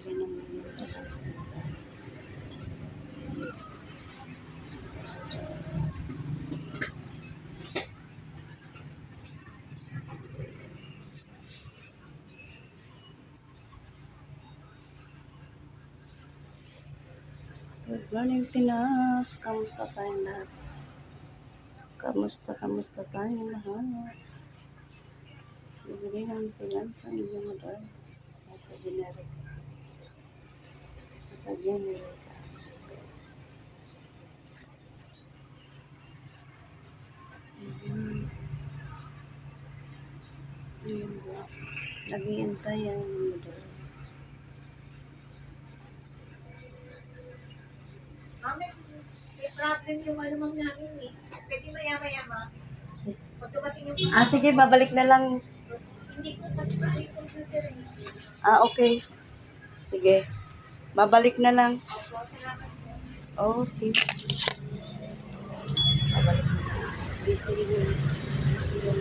Lagyan ng maintenance. Good morning, Pinas. Kamusta tayong lahat? Kamusta tayong lahat? Bibili ng Pinas ang inyong motor. Nasa generic. Nasa generic. Nag-iintay ang motor. May problem yung alamang namin eh. Pwede maya-maya ma. Pag dumating yung Sige, babalik na lang. hindi ko kasi yung computer eh. Okay. Sige. Babalik na lang. Opo, salamat po. Okay. Babalik na lang. Busy yun.